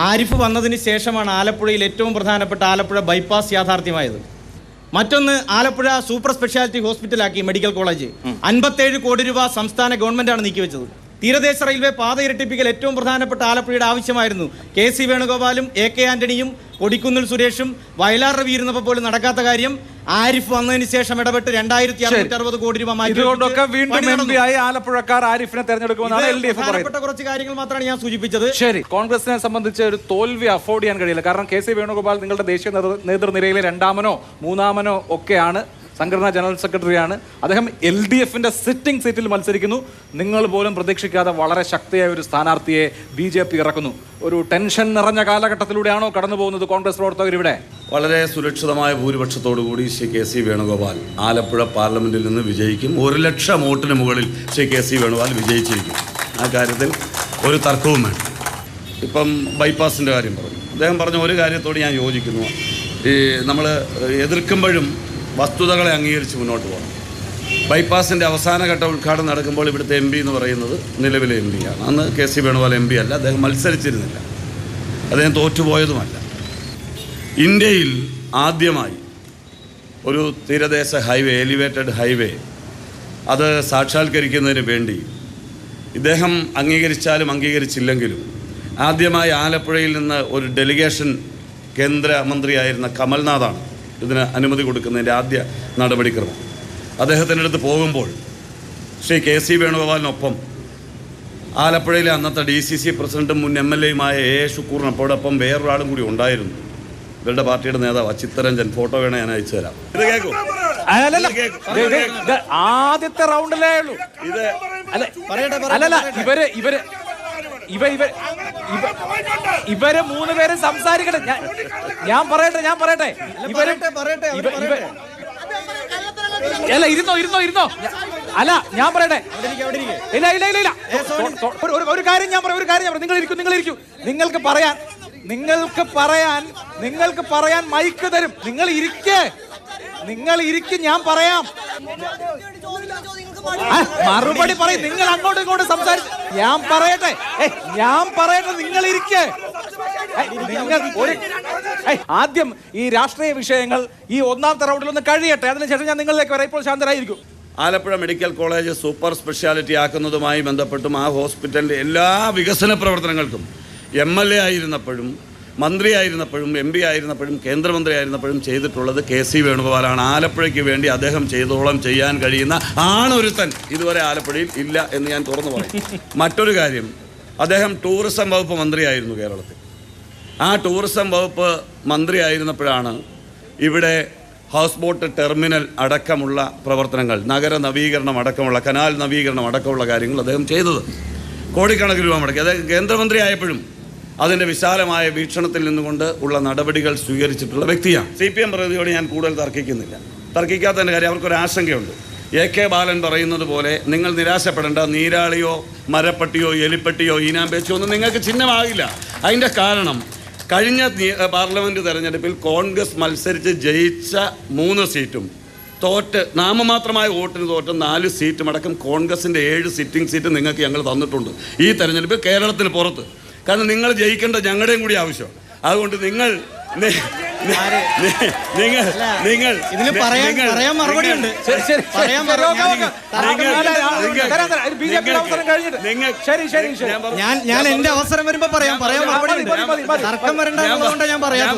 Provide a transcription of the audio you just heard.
ആരിഫ് വന്നതിന് ശേഷമാണ് ആലപ്പുഴയിൽ ഏറ്റവും പ്രധാനപ്പെട്ട ആലപ്പുഴ ബൈപ്പാസ് യാഥാർത്ഥ്യമായത്. മറ്റൊന്ന്, ആലപ്പുഴ സൂപ്പർ സ്പെഷ്യാലിറ്റി ഹോസ്പിറ്റലാക്കി മെഡിക്കൽ കോളേജ്. 57 കോടി രൂപ സംസ്ഥാന ഗവൺമെൻറ്റാണ് നീക്കിവെച്ചത്. തീരദേശ റെയിൽവേ പാത ഇരട്ടിപ്പിക്കൽ ഏറ്റവും പ്രധാനപ്പെട്ട ആലപ്പുഴയുടെ ആവശ്യമായിരുന്നു. കെ.സി. വേണുഗോപാലും എ.കെ. ആന്റണിയും കൊടിക്കുന്നിൽ സുരേഷും വയലാർ രവി ഇരുന്നപ്പോൾ പോലും നടക്കാത്ത കാര്യം ആരിഫ് വന്നതിന് ശേഷം ഇടപെട്ട് 2660 കോടി രൂപ മാറ്റി. ആലപ്പുഴക്കാർ ആരിഫിനെ തെരഞ്ഞെടുക്കുമെന്നാണ് LDF പറയുന്നത്. കുറച്ച് കാര്യങ്ങൾ മാത്രമാണ് ഞാൻ സൂചിപ്പിച്ചത്. ശരി, കോൺഗ്രസിനെ സംബന്ധിച്ച് ഒരു തോൽവി അഫോർഡ് ചെയ്യാൻ കഴിയില്ല. കാരണം കെ.സി. വേണുഗോപാൽ നിങ്ങളുടെ ദേശീയ നേതൃനിരയിലെ 2ാമനോ 3ാമനോ ഒക്കെയാണ്, സംഘടനാ ജനറൽ സെക്രട്ടറിയാണ്. അദ്ദേഹം LDFന്റെ സിറ്റിംഗ് സീറ്റിൽ മത്സരിക്കുന്നു. നിങ്ങൾ പോലും പ്രതീക്ഷിക്കാതെ വളരെ ശക്തിയായ ഒരു സ്ഥാനാർത്ഥിയെ BJP ഇറക്കുന്നു. ഒരു ടെൻഷൻ നിറഞ്ഞ കാലഘട്ടത്തിലൂടെയാണോ കടന്നു പോകുന്നത് കോൺഗ്രസ് പ്രവർത്തകർ ഇവിടെ? വളരെ സുരക്ഷിതമായ ഭൂരിപക്ഷത്തോടുകൂടി ശ്രീ കെ.സി. വേണുഗോപാൽ ആലപ്പുഴ പാർലമെന്റിൽ നിന്ന് വിജയിക്കും. 1 ലക്ഷം വോട്ടിന് മുകളിൽ ശ്രീ കെ.സി. വേണുഗോപാൽ വിജയിച്ചിരിക്കും. ആ കാര്യത്തിൽ ഒരു തർക്കവും വേണം. ഇപ്പം ബൈപ്പാസിൻ്റെ കാര്യം പറഞ്ഞു. അദ്ദേഹം പറഞ്ഞ ഒരു കാര്യത്തോട് ഞാൻ യോജിക്കുന്നു. നമ്മൾ എതിർക്കുമ്പോഴും വസ്തുതകളെ അംഗീകരിച്ച് മുന്നോട്ട് പോകണം. ബൈപ്പാസിൻ്റെ അവസാനഘട്ട ഉദ്ഘാടനം നടക്കുമ്പോൾ ഇവിടുത്തെ MP എന്ന് പറയുന്നത് നിലവിലെ MP ആണ്. അന്ന് കെ.സി. വേണുഗോപാൽ MP അല്ല, അദ്ദേഹം മത്സരിച്ചിരുന്നില്ല, അദ്ദേഹം തോറ്റുപോയതുമല്ല. ഇന്ത്യയിൽ ആദ്യമായി ഒരു തീരദേശ ഹൈവേ, എലിവേറ്റഡ് ഹൈവേ, അത് സാക്ഷാത്കരിക്കുന്നതിന് വേണ്ടി ഇദ്ദേഹം അംഗീകരിച്ചാലും അംഗീകരിച്ചില്ലെങ്കിലും ആദ്യമായി ആലപ്പുഴയിൽ നിന്ന് ഒരു ഡെലിഗേഷൻ കേന്ദ്രമന്ത്രിയായിരുന്ന കമൽനാഥാണ് ഇതിന് അനുമതി കൊടുക്കുന്നതിൻ്റെ ആദ്യ നടപടിക്രമം. അദ്ദേഹത്തിൻ്റെ അടുത്ത് പോകുമ്പോൾ ശ്രീ കെ.സി. വേണുഗോപാലിനൊപ്പം ആലപ്പുഴയിലെ അന്നത്തെ DCC പ്രസിഡന്റും മുൻ MLA-യുമായ A. ഷുക്കൂറിനൊപ്പം വേറൊരാളും കൂടി ഉണ്ടായിരുന്നു. ഇവരുടെ പാർട്ടിയുടെ നേതാവ് ചിത്തരഞ്ജൻ. ഫോട്ടോ വേണേ ഞാൻ അയച്ചു തരാം. ഇത് കേൾക്കൂ. ആദ്യത്തെ റൗണ്ടിലേ ഉള്ളൂ ഇത്. ഇവര് 3 പേരും സംസാരിക്കട്ടെ. ഞാൻ പറയട്ടെ അല്ല, ഇരുന്നോ. അല്ല, ഞാൻ പറയട്ടെ. ഇല്ല. ഒരു കാര്യം ഞാൻ പറയാം. നിങ്ങൾ ഇരിക്കൂ. നിങ്ങൾക്ക് പറയാൻ മൈക്ക് തരും. നിങ്ങൾ ഇരിക്കും, ഞാൻ പറയാം. മറുപടി പറയും. നിങ്ങൾ അങ്ങോട്ടും ഇങ്ങോട്ടും സംസാരിച്ച് ഞാൻ പറയട്ടെ. നിങ്ങൾ ഇരിക്കേ. ആദ്യം ഈ രാഷ്ട്രീയ വിഷയങ്ങൾ ഈ 1ാമത്തെ റൗണ്ടിൽ ഒന്ന് കഴിയട്ടെ, അതിനുശേഷം ഞാൻ നിങ്ങളിലേക്ക് വരാം. ഇപ്പോൾ ശാന്തരായിരിക്കും. Alappuzha medical college super speciality ആക്കുന്നതുമായി ബന്ധപ്പെട്ടും ആ ഹോസ്പിറ്റലിൻ്റെ എല്ലാ വികസന പ്രവർത്തനങ്ങൾക്കും MLA ആയിരുന്നപ്പോഴും മന്ത്രിയായിരുന്നപ്പോഴും MP ആയിരുന്നപ്പോഴും കേന്ദ്രമന്ത്രി ആയിരുന്നപ്പോഴും ചെയ്തിട്ടുള്ളത് കെ.സി. വേണുഗോപാലാണ്. ആലപ്പുഴയ്ക്ക് വേണ്ടി അദ്ദേഹം ചെയ്തോളം ചെയ്യാൻ കഴിയുന്ന ആണൊരുത്തൻ ഇതുവരെ ആലപ്പുഴയിൽ ഇല്ല എന്ന് ഞാൻ തുറന്നു പറയും. മറ്റൊരു കാര്യം, അദ്ദേഹം ടൂറിസം വകുപ്പ് മന്ത്രിയായിരുന്നു കേരളത്തിൽ. ആ ടൂറിസം വകുപ്പ് മന്ത്രിയായിരുന്നപ്പോഴാണ് ഇവിടെ ഹൗസ് ബോട്ട് ടെർമിനൽ അടക്കമുള്ള പ്രവർത്തനങ്ങൾ, നഗര നവീകരണം അടക്കമുള്ള, കനാൽ നവീകരണം അടക്കമുള്ള കാര്യങ്ങൾ അദ്ദേഹം ചെയ്തത്. കോടിക്കണക്കിന് രൂപ മുടക്കി. അദ്ദേഹം കേന്ദ്രമന്ത്രി ആയപ്പോഴും അതിൻ്റെ വിശാലമായ വീക്ഷണത്തിൽ നിന്നുകൊണ്ട് ഉള്ള നടപടികൾ സ്വീകരിച്ചിട്ടുള്ള വ്യക്തിയാണ്. CPM പ്രതിയോട് ഞാൻ കൂടുതൽ തർക്കിക്കാത്തതിൻ്റെ കാര്യം അവർക്കൊരു ആശങ്കയുണ്ട്. A.K. ബാലൻ പറയുന്നത് പോലെ നിങ്ങൾ നിരാശപ്പെടേണ്ട. നീരാളിയോ മരപ്പട്ടിയോ എലിപ്പട്ടിയോ ഈനാമ്പേച്ചോ ഒന്നും നിങ്ങൾക്ക് ചിഹ്നമാകില്ല. അതിൻ്റെ കാരണം കഴിഞ്ഞ പാർലമെൻറ്റ് തെരഞ്ഞെടുപ്പിൽ കോൺഗ്രസ് മത്സരിച്ച് ജയിച്ച 3 സീറ്റും നാമമാത്രമായ വോട്ടിന് തോറ്റ 4 സീറ്റും അടക്കം കോൺഗ്രസിൻ്റെ 7 സിറ്റിംഗ് സീറ്റ് നിങ്ങൾക്ക് ഞങ്ങൾ തന്നിട്ടുണ്ട് ഈ തെരഞ്ഞെടുപ്പിൽ കേരളത്തിന് പുറത്ത്. കാരണം നിങ്ങൾ ജയിക്കേണ്ട ഞങ്ങളുടെയും കൂടി ആവശ്യം. അതുകൊണ്ട് നിങ്ങൾ ഞാൻ എന്റെ അവസരം വരുമ്പോ പറയാം. തർക്കം വരേണ്ടതുകൊണ്ട് ഞാൻ പറയാം.